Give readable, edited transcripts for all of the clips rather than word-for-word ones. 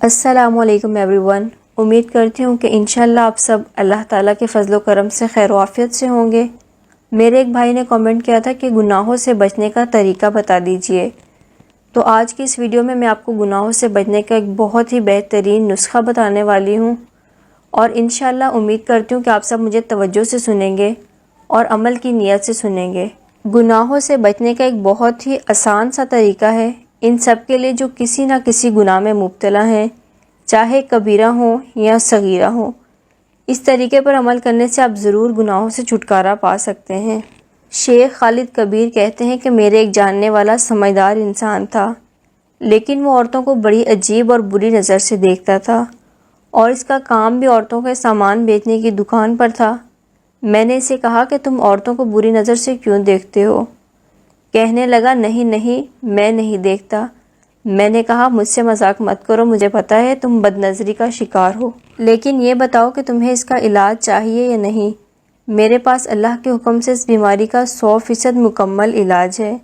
السلام علیکم every one. امید کرتی ہوں کہ انشاءاللہ آپ سب اللہ تعالیٰ کے فضل و کرم سے خیر و عافیت سے ہوں گے۔ میرے ایک بھائی نے کامنٹ کیا تھا کہ گناہوں سے بچنے کا طریقہ بتا دیجئے، تو آج کی اس ویڈیو میں آپ کو گناہوں سے بچنے کا ایک بہت ہی بہترین نسخہ بتانے والی ہوں، اور انشاءاللہ امید کرتی ہوں کہ آپ سب مجھے توجہ سے سنیں گے اور عمل کی نیت سے سنیں گے۔ گناہوں سے بچنے کا ایک بہت ہی آسان سا طریقہ ہے ان سب کے لیے جو کسی نہ کسی گناہ میں مبتلا ہیں، چاہے کبیرہ ہوں یا صغیرہ ہوں۔ اس طریقے پر عمل کرنے سے آپ ضرور گناہوں سے چھٹکارا پا سکتے ہیں۔ شیخ خالد کبیر کہتے ہیں کہ میرے ایک جاننے والا سمجھدار انسان تھا، لیکن وہ عورتوں کو بڑی عجیب اور بری نظر سے دیکھتا تھا، اور اس کا کام بھی عورتوں کے سامان بیچنے کی دکان پر تھا۔ میں نے اسے کہا کہ تم عورتوں کو بری نظر سے کیوں دیکھتے ہو؟ کہنے لگا نہیں میں نہیں دیکھتا۔ میں نے کہا مجھ سے مذاق مت کرو، مجھے پتہ ہے تم بد نظری کا شکار ہو، لیکن یہ بتاؤ کہ تمہیں اس کا علاج چاہیے یا نہیں؟ میرے پاس اللہ کے حکم سے اس بیماری کا 100% مکمل علاج ہے۔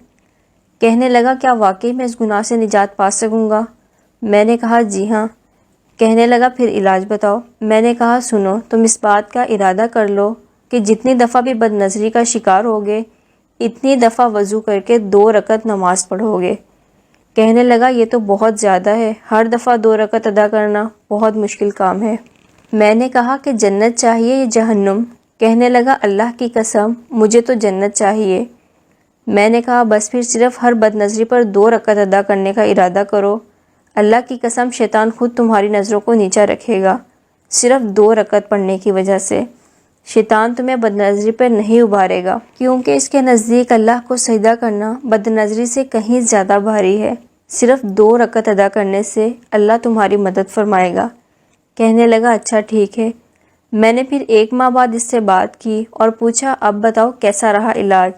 کہنے لگا کیا واقعی میں اس گناہ سے نجات پا سکوں گا؟ میں نے کہا جی ہاں۔ کہنے لگا پھر علاج بتاؤ۔ میں نے کہا سنو، تم اس بات کا ارادہ کر لو کہ جتنی دفعہ بھی بد نظری کا شکار ہوگے اتنی دفعہ وضو کر کے 2 رکعت نماز پڑھو گے۔ کہنے لگا یہ تو بہت زیادہ ہے، ہر دفعہ 2 رکعت ادا کرنا بہت مشکل کام ہے۔ میں نے کہا کہ جنت چاہیے یا جہنم؟ کہنے لگا اللہ کی قسم مجھے تو جنت چاہیے۔ میں نے کہا بس پھر صرف ہر بد نظری پر 2 رکعت ادا کرنے کا ارادہ کرو، اللہ کی قسم شیطان خود تمہاری نظروں کو نیچا رکھے گا، صرف 2 رکعت پڑھنے کی وجہ سے۔ شیطان تمہیں بد نظری پر نہیں ابھارے گا، کیونکہ اس کے نزدیک اللہ کو سجدہ کرنا بد نظری سے کہیں زیادہ بھاری ہے۔ صرف 2 رکعت ادا کرنے سے اللہ تمہاری مدد فرمائے گا۔ کہنے لگا اچھا ٹھیک ہے۔ میں نے پھر 1 ماہ بعد اس سے بات کی اور پوچھا اب بتاؤ کیسا رہا علاج؟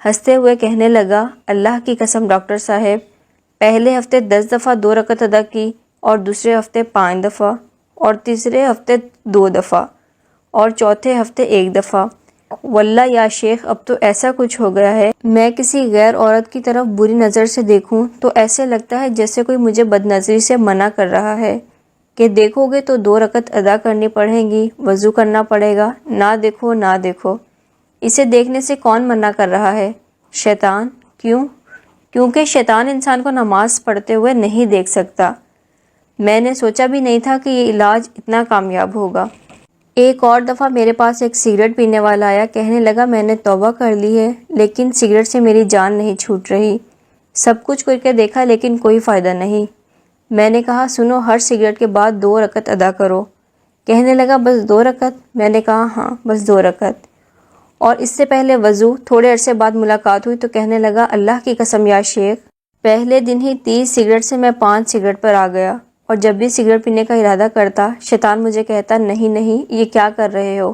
ہنستے ہوئے کہنے لگا اللہ کی قسم ڈاکٹر صاحب، پہلے ہفتے 10 دفعہ 2 رکعت ادا کی، اور دوسرے ہفتے 5 دفعہ، اور تیسرے ہفتے 2 دفعہ، اور چوتھے ہفتے 1 دفعہ۔ واللہ یا شیخ اب تو ایسا کچھ ہو گیا ہے، میں کسی غیر عورت کی طرف بری نظر سے دیکھوں تو ایسے لگتا ہے جیسے کوئی مجھے بد نظری سے منع کر رہا ہے کہ دیکھو گے تو 2 رکعت ادا کرنی پڑیں گی، وضو کرنا پڑے گا، نہ دیکھو نہ دیکھو۔ اسے دیکھنے سے کون منع کر رہا ہے؟ شیطان۔ کیوں؟ کیونکہ شیطان انسان کو نماز پڑھتے ہوئے نہیں دیکھ سکتا۔ میں نے سوچا بھی نہیں تھا کہ یہ علاج اتنا کامیاب ہوگا۔ ایک اور دفعہ میرے پاس ایک سگریٹ پینے والا آیا، کہنے لگا میں نے توبہ کر لی ہے لیکن سگریٹ سے میری جان نہیں چھوٹ رہی، سب کچھ کر کے دیکھا لیکن کوئی فائدہ نہیں۔ میں نے کہا سنو، ہر سگریٹ کے بعد 2 رکعت ادا کرو۔ کہنے لگا بس 2 رکعت؟ میں نے کہا ہاں بس 2 رکعت۔ اور اس سے پہلے وضو؟ تھوڑے عرصے بعد ملاقات ہوئی تو کہنے لگا اللہ کی قسم یا شیخ، پہلے دن ہی 30 سگریٹ سے میں 5 سگریٹ پر آ گیا، اور جب بھی سگریٹ پینے کا ارادہ کرتا شیطان مجھے کہتا نہیں یہ کیا کر رہے ہو،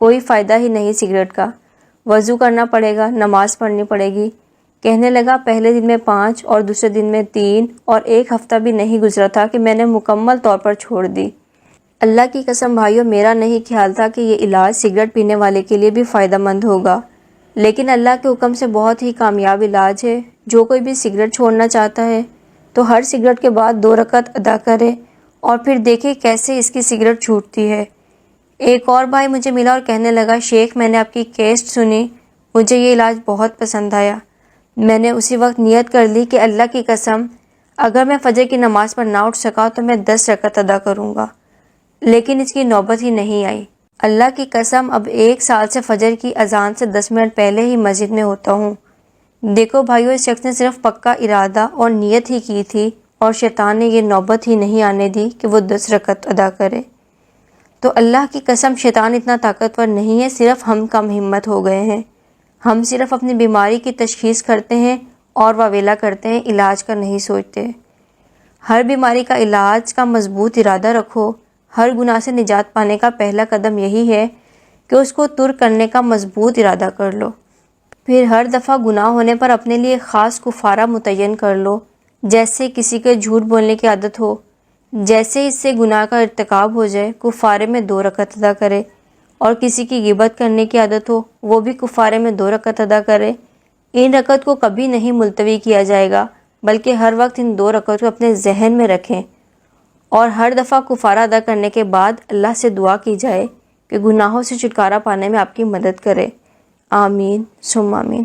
کوئی فائدہ ہی نہیں سگریٹ کا، وضو کرنا پڑے گا، نماز پڑھنی پڑے گی۔ کہنے لگا پہلے دن میں 5 اور دوسرے دن میں 3، اور 1 ہفتہ بھی نہیں گزرا تھا کہ میں نے مکمل طور پر چھوڑ دی۔ اللہ کی قسم بھائیو، میرا نہیں خیال تھا کہ یہ علاج سگریٹ پینے والے کے لیے بھی فائدہ مند ہوگا، لیکن اللہ کے حکم سے بہت ہی کامیاب علاج ہے۔ جو کوئی بھی سگریٹ چھوڑنا چاہتا ہے تو ہر سگریٹ کے بعد 2 رکعت ادا کرے اور پھر دیکھے کیسے اس کی سگریٹ چھوٹتی ہے۔ ایک اور بھائی مجھے ملا اور کہنے لگا شیخ میں نے آپ کی کیسٹ سنی، مجھے یہ علاج بہت پسند آیا۔ میں نے اسی وقت نیت کر لی کہ اللہ کی قسم اگر میں فجر کی نماز پر نہ اٹھ سکا تو میں 10 رکعت ادا کروں گا، لیکن اس کی نوبت ہی نہیں آئی۔ اللہ کی قسم اب 1 سال سے فجر کی اذان سے 10 منٹ پہلے ہی مسجد میں ہوتا ہوں۔ دیکھو بھائیو، اس شخص نے صرف پکا ارادہ اور نیت ہی کی تھی، اور شیطان نے یہ نوبت ہی نہیں آنے دی کہ وہ 10 رکعت ادا کرے۔ تو اللہ کی قسم شیطان اتنا طاقتور نہیں ہے، صرف ہم کم ہمت ہو گئے ہیں۔ ہم صرف اپنی بیماری کی تشخیص کرتے ہیں اور واویلا کرتے ہیں، علاج کا نہیں سوچتے۔ ہر بیماری کا علاج کا مضبوط ارادہ رکھو۔ ہر گناہ سے نجات پانے کا پہلا قدم یہی ہے کہ اس کو ترک کرنے کا مضبوط ارادہ کر لو۔ پھر ہر دفعہ گناہ ہونے پر اپنے لیے خاص کفارہ متعین کر لو، جیسے کسی کے جھوٹ بولنے کی عادت ہو، جیسے اس سے گناہ کا ارتکاب ہو جائے کفارے میں 2 رکعت ادا کرے، اور کسی کی غیبت کرنے کی عادت ہو وہ بھی کفارے میں 2 رکعت ادا کرے۔ ان رکعت کو کبھی نہیں ملتوی کیا جائے گا، بلکہ ہر وقت ان 2 رکعت کو اپنے ذہن میں رکھیں، اور ہر دفعہ کفارہ ادا کرنے کے بعد اللہ سے دعا کی جائے کہ گناہوں سے چھٹکارا پانے میں آپ کی مدد کرے۔ آمین ثم آمین۔